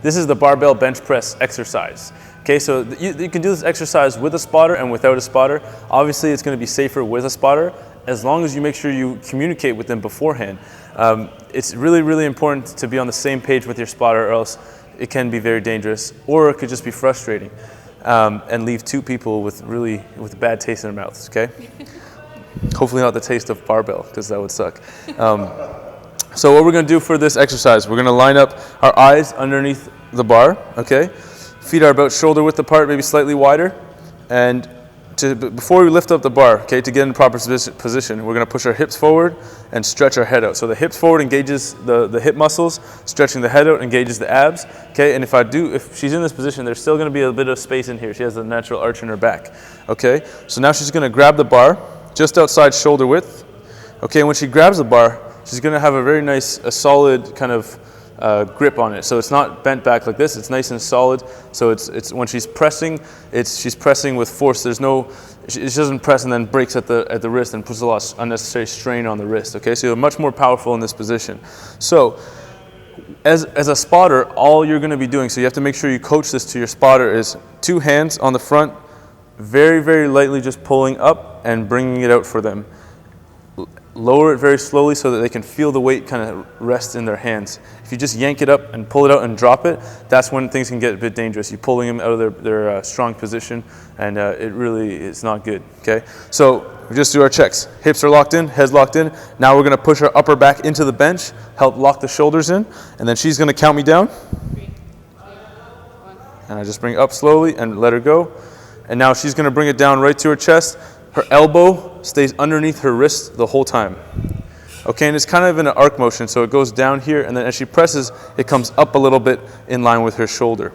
This is the barbell bench press exercise. Okay, so you can do this exercise with a spotter and without a spotter. Obviously, it's going to be safer with a spotter as long as you make sure you communicate with them beforehand. It's really, really important to be on the same page with your spotter, or else it can be very dangerous, or it could just be frustrating and leave two people with a bad taste in their mouths. Okay, hopefully not the taste of barbell, because that would suck. So what we're going to do for this exercise, we're going to line up our eyes underneath the bar. Okay. Feet are about shoulder width apart, maybe slightly wider. And before we lift up the bar, okay, to get in proper position, we're going to push our hips forward and stretch our head out. So the hips forward engages the hip muscles, stretching the head out engages the abs. Okay, and if she's in this position, there's still going to be a bit of space in here. She has a natural arch in her back. Okay, so now she's going to grab the bar just outside shoulder width. Okay, and when she grabs the bar, she's going to have a very nice, solid kind of grip on it. So it's not bent back like this, it's nice and solid. So it's when she's pressing, she's pressing with force. She doesn't press and then breaks at the wrist and puts a lot of unnecessary strain on the wrist. Okay, so you're much more powerful in this position. So as a spotter, all you're going to be doing, so you have to make sure you coach this to your spotter, is 2 hands on the front, very, very lightly just pulling up and bringing it out for them. Lower it very slowly so that they can feel the weight kind of rest in their hands. If you just yank it up and pull it out and drop it, that's when things can get a bit dangerous. You're pulling them out of their strong position, and it really is not good. Okay, so we just do our checks. Hips are locked in, head's locked in. Now we're going to push our upper back into the bench, help lock the shoulders in, and then she's going to count me down. 3, 2, 1. And I just bring it up slowly and let her go. And now she's going to bring it down right to her chest. Her elbow stays underneath her wrist the whole time. Okay, and it's kind of in an arc motion, so it goes down here, and then as she presses, it comes up a little bit in line with her shoulder.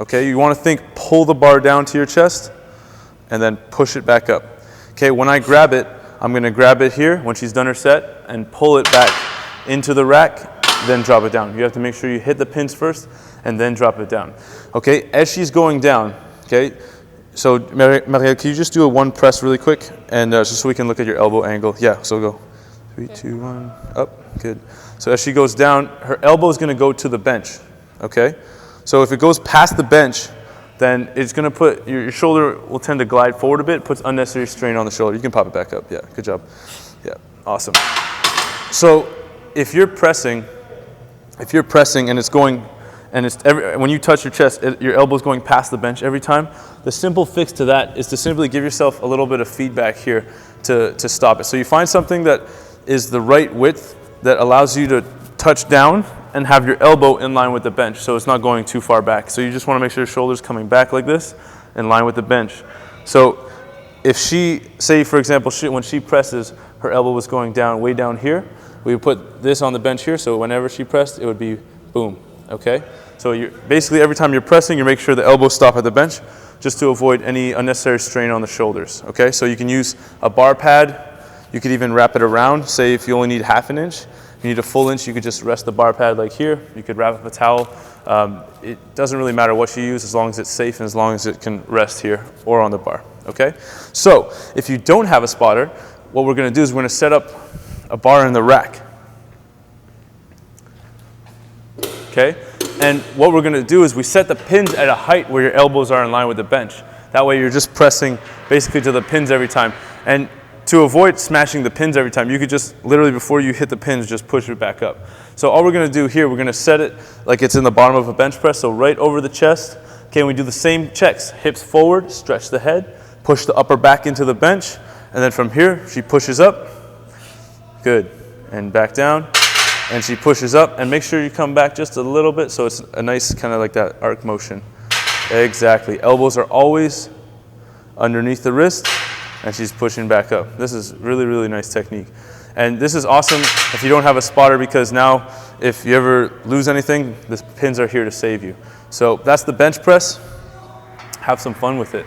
Okay, you want to think, pull the bar down to your chest, and then push it back up. Okay, when I grab it, I'm going to grab it here when she's done her set, and pull it back into the rack, then drop it down. You have to make sure you hit the pins first, and then drop it down. Okay, as she's going down, okay, so, Maria, can you just do a 1 press really quick, and just so we can look at your elbow angle? Yeah, so go 3, 2, 1, up, good. So as she goes down, her elbow is going to go to the bench, okay? So if it goes past the bench, then it's going to put, your shoulder will tend to glide forward a bit, puts unnecessary strain on the shoulder. You can pop it back up, yeah, good job. Yeah, awesome. So if you're pressing and it's going, and when you touch your chest, your elbow's going past the bench every time. The simple fix to that is to simply give yourself a little bit of feedback here to stop it. So you find something that is the right width that allows you to touch down and have your elbow in line with the bench, so it's not going too far back. So you just want to make sure your shoulder's coming back like this, in line with the bench. So if she, say for example, when she presses, her elbow was going down, way down here, we would put this on the bench here, so whenever she pressed, it would be boom, okay? So basically every time you're pressing, you make sure the elbows stop at the bench, just to avoid any unnecessary strain on the shoulders, okay? So you can use a bar pad, you could even wrap it around, say if you only need ½ inch. If you need a full inch, you could just rest the bar pad like here, you could wrap up a towel. It doesn't really matter what you use as long as it's safe and as long as it can rest here or on the bar, okay? So if you don't have a spotter, what we're gonna do is we're gonna set up a bar in the rack, okay? And what we're going to do is we set the pins at a height where your elbows are in line with the bench. That way you're just pressing basically to the pins every time. And to avoid smashing the pins every time, you could just literally before you hit the pins, just push it back up. So all we're going to do here, we're going to set it like it's in the bottom of a bench press, so right over the chest. Okay, and we do the same checks. Hips forward, stretch the head, push the upper back into the bench, and then from here, she pushes up. Good. And back down. And she pushes up, and make sure you come back just a little bit so it's a nice kind of like that arc motion. Exactly. Elbows are always underneath the wrist, and she's pushing back up. This is really, really nice technique. And this is awesome if you don't have a spotter, because now if you ever lose anything, the pins are here to save you. So that's the bench press. Have some fun with it.